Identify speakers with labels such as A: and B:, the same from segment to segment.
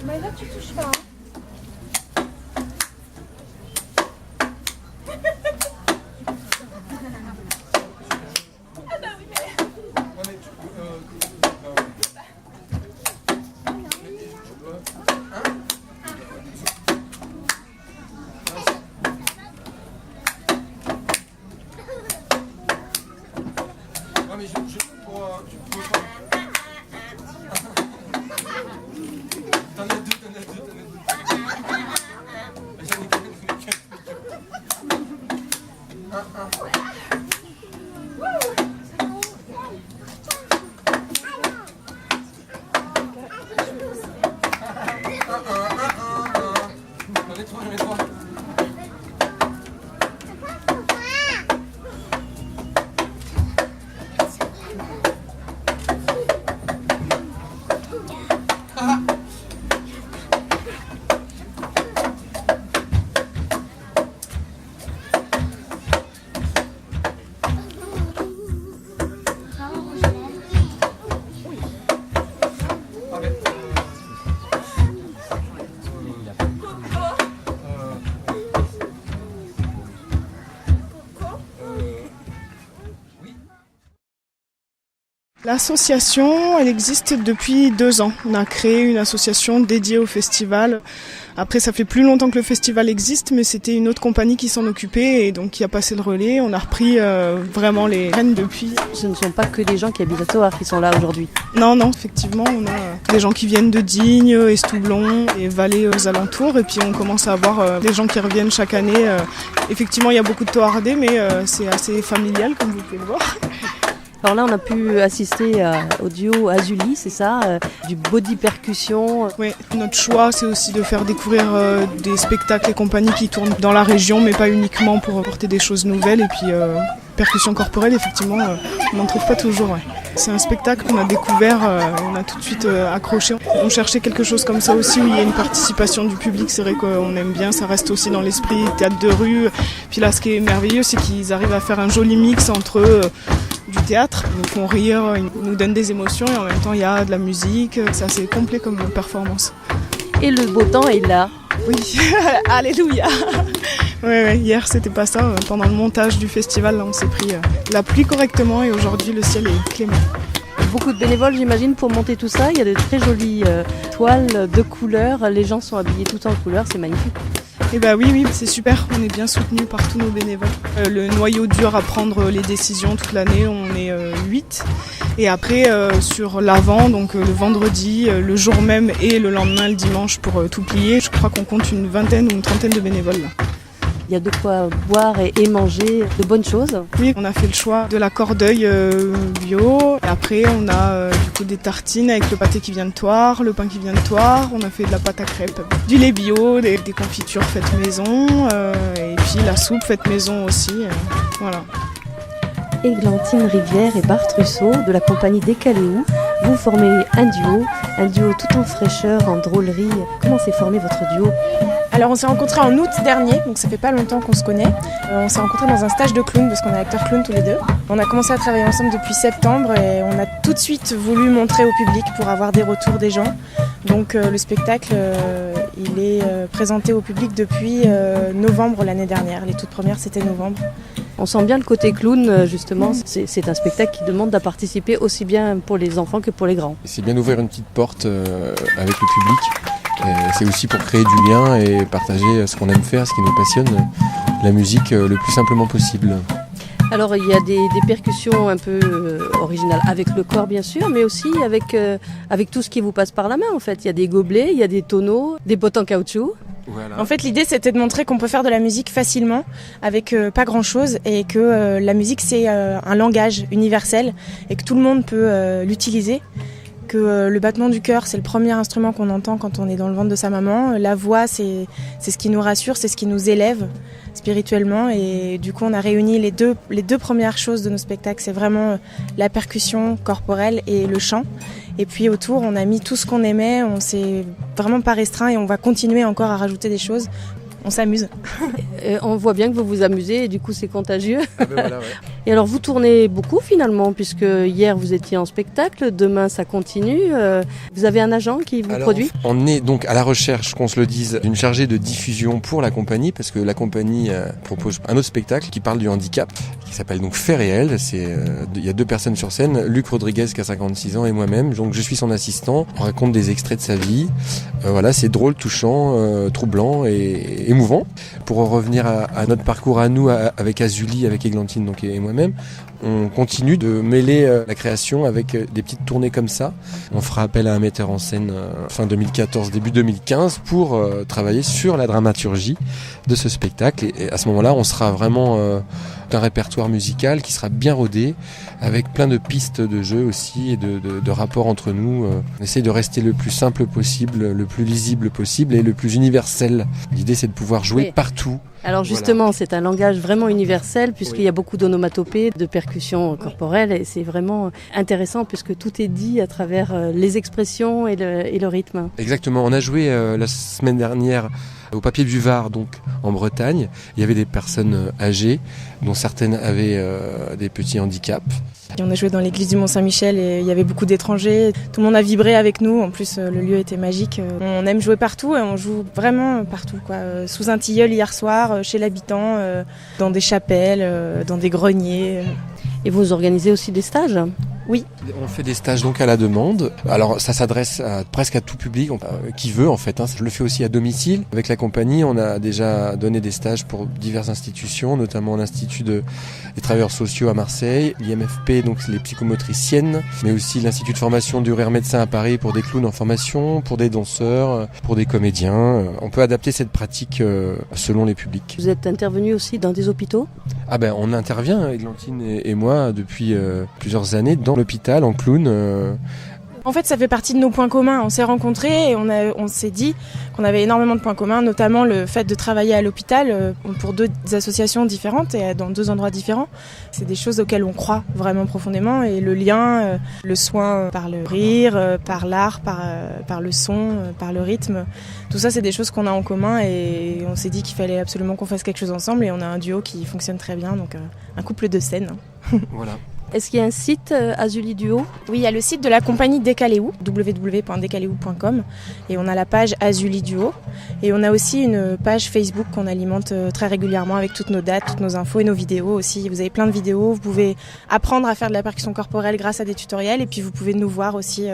A: Mais là, tu touches pas.
B: L'association, elle existe depuis 2 ans. On a créé une association dédiée au festival. Après, ça fait plus longtemps que le festival existe, mais c'était une autre compagnie qui s'en occupait et donc qui a passé le relais. On a repris vraiment les rênes depuis.
C: Ce ne sont pas que des gens qui habitent à Thoard qui sont là aujourd'hui.
B: Non, effectivement, on a des gens qui viennent de Digne, Estoublon et Valais aux alentours. Et puis on commence à avoir des gens qui reviennent chaque année. Effectivement, il y a beaucoup de Thoardais, mais c'est assez familial, comme vous pouvez le voir.
C: Alors là, on a pu assister au duo Azuli, c'est ça, du body percussion.
B: Oui, notre choix, c'est aussi de faire découvrir des spectacles et compagnies qui tournent dans la région, mais pas uniquement pour apporter des choses nouvelles. Et puis, percussion corporelle, effectivement, on n'en trouve pas toujours. Ouais. C'est un spectacle qu'on a découvert, on a tout de suite accroché. On cherchait quelque chose comme ça aussi, où il y a une participation du public. C'est vrai qu'on aime bien, ça reste aussi dans l'esprit théâtre de rue. Puis là, ce qui est merveilleux, c'est qu'ils arrivent à faire un joli mix entre du théâtre, ils nous font rire, ils nous donnent des émotions et en même temps il y a de la musique, c'est assez complet comme performance.
C: Et le beau temps est là.
B: Oui, alléluia. Ouais, hier c'était pas ça, pendant le montage du festival là, on s'est pris la pluie correctement et aujourd'hui le ciel est clément.
C: Beaucoup de bénévoles j'imagine pour monter tout ça, il y a de très jolies toiles de couleurs, les gens sont habillés tout en couleurs, c'est magnifique.
B: Eh ben oui, c'est super, on est bien soutenus par tous nos bénévoles. Le noyau dur à prendre les décisions toute l'année, on est 8. Et après, sur l'avant, donc le vendredi, le jour même et le lendemain, le dimanche, pour tout plier, je crois qu'on compte une vingtaine ou une trentaine de bénévoles là.
C: Il y a de quoi boire et manger de bonnes choses.
B: Oui, on a fait le choix de la cordeuil bio. Et après, on a du coup des tartines avec le pâté qui vient de Thoard, le pain qui vient de Thoard. On a fait de la pâte à crêpes, du lait bio, des confitures faites maison, et puis la soupe faite maison aussi. Voilà.
C: Églantine Rivière et Bart Russo de la compagnie des Caléous, vous formez un duo tout en fraîcheur, en drôlerie. Comment s'est formé votre duo ?
A: Alors on s'est rencontrés en août dernier, donc ça fait pas longtemps qu'on se connaît. On s'est rencontrés dans un stage de clown parce qu'on est acteurs clown tous les deux. On a commencé à travailler ensemble depuis septembre et on a tout de suite voulu montrer au public pour avoir des retours des gens. Donc le spectacle, il est présenté au public depuis novembre l'année dernière. Les toutes premières c'était novembre.
C: On sent bien le côté clown, justement. C'est un spectacle qui demande à participer aussi bien pour les enfants que pour les grands.
D: C'est bien d'ouvrir une petite porte avec le public. C'est aussi pour créer du lien et partager ce qu'on aime faire, ce qui nous passionne, la musique le plus simplement possible.
C: Alors il y a des percussions un peu originales avec le corps bien sûr, mais aussi avec tout ce qui vous passe par la main en fait. Il y a des gobelets, il y a des tonneaux, des bottes en caoutchouc.
D: Voilà.
A: En fait, l'idée, c'était de montrer qu'on peut faire de la musique facilement, avec pas grand-chose, et que la musique, c'est un langage universel, et que tout le monde peut l'utiliser. Que le battement du cœur, c'est le premier instrument qu'on entend quand on est dans le ventre de sa maman. La voix, c'est ce qui nous rassure, c'est ce qui nous élève spirituellement. Et du coup, on a réuni les deux premières choses de nos spectacles. C'est vraiment la percussion corporelle et le chant. Et puis autour, on a mis tout ce qu'on aimait. On s'est vraiment pas restreint et on va continuer encore à rajouter des choses. on s'amuse.
C: On voit bien que vous vous amusez et du coup c'est contagieux.
D: Ah ben voilà, ouais.
C: Et alors vous tournez beaucoup finalement, puisque hier vous étiez en spectacle, demain ça continue. Vous avez un agent qui vous produit ?
D: On est donc à la recherche, qu'on se le dise, d'une chargée de diffusion pour la compagnie, parce que la compagnie propose un autre spectacle qui parle du handicap, qui s'appelle donc Fait réel. Il y a 2 personnes sur scène, Luc Rodriguez qui a 56 ans et moi-même, donc je suis son assistant. On raconte des extraits de sa vie. Voilà, c'est drôle, touchant, troublant et émouvant. Pour en revenir à notre parcours à nous, avec Azuli, avec Églantine donc, et moi-même, on continue de mêler la création avec des petites tournées comme ça. On fera appel à un metteur en scène fin 2014, début 2015 pour travailler sur la dramaturgie de ce spectacle. Et à ce moment-là, on sera vraiment d'un répertoire musical qui sera bien rodé, avec plein de pistes de jeu aussi et de rapports entre nous. On essaye de rester le plus simple possible, le plus lisible possible et le plus universel. L'idée, c'est de pouvoir jouer partout.
C: Alors justement, c'est un langage vraiment universel puisqu'il y a beaucoup d'onomatopées, de percussions corporelles et c'est vraiment intéressant puisque tout est dit à travers les expressions et le rythme.
D: Exactement, on a joué la semaine dernière au Papier Buvard, donc en Bretagne. Il y avait des personnes âgées, dont certaines avaient des petits handicaps.
A: On a joué dans l'église du Mont-Saint-Michel et il y avait beaucoup d'étrangers. Tout le monde a vibré avec nous. En plus, le lieu était magique. On aime jouer partout et on joue vraiment partout, quoi. Sous un tilleul hier soir, chez l'habitant, dans des chapelles, dans des greniers.
C: Et vous organisez aussi des stages ?
A: Oui.
D: On fait des stages donc à la demande. Alors ça s'adresse presque à tout public qui veut en fait. Je le fais aussi à domicile. Avec la compagnie, on a déjà donné des stages pour diverses institutions, notamment l'Institut des travailleurs sociaux à Marseille, l'IMFP, donc les psychomotriciennes, mais aussi l'Institut de formation du rire médecin à Paris pour des clowns en formation, pour des danseurs, pour des comédiens. On peut adapter cette pratique selon les publics.
C: Vous êtes intervenu aussi dans des hôpitaux ?
D: Ah ben on intervient, Églantine et moi, depuis plusieurs années dans l'hôpital en clown.
A: En fait, ça fait partie de nos points communs. On s'est rencontrés et on s'est dit qu'on avait énormément de points communs, notamment le fait de travailler à l'hôpital pour 2 associations différentes et dans 2 endroits différents. C'est des choses auxquelles on croit vraiment profondément et le lien, le soin par le rire, par l'art, par le son, par le rythme, tout ça c'est des choses qu'on a en commun et on s'est dit qu'il fallait absolument qu'on fasse quelque chose ensemble et on a un duo qui fonctionne très bien, donc un couple de scènes.
D: Voilà.
C: Est-ce qu'il y a un site Azuli Duo ?
A: Oui, il y a le site de la compagnie Décaléou, www.décaléou.com, et on a la page Azuli Duo. Et on a aussi une page Facebook qu'on alimente très régulièrement avec toutes nos dates, toutes nos infos et nos vidéos aussi. Vous avez plein de vidéos, vous pouvez apprendre à faire de la percussion corporelle grâce à des tutoriels et puis vous pouvez nous voir aussi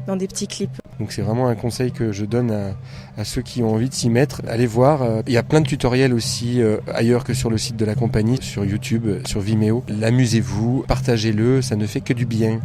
A: dans des petits clips.
D: Donc c'est vraiment un conseil que je donne à ceux qui ont envie de s'y mettre. Allez voir, il y a plein de tutoriels aussi ailleurs que sur le site de la compagnie, sur YouTube, sur Vimeo. Amusez-vous, partagez-le, ça ne fait que du bien.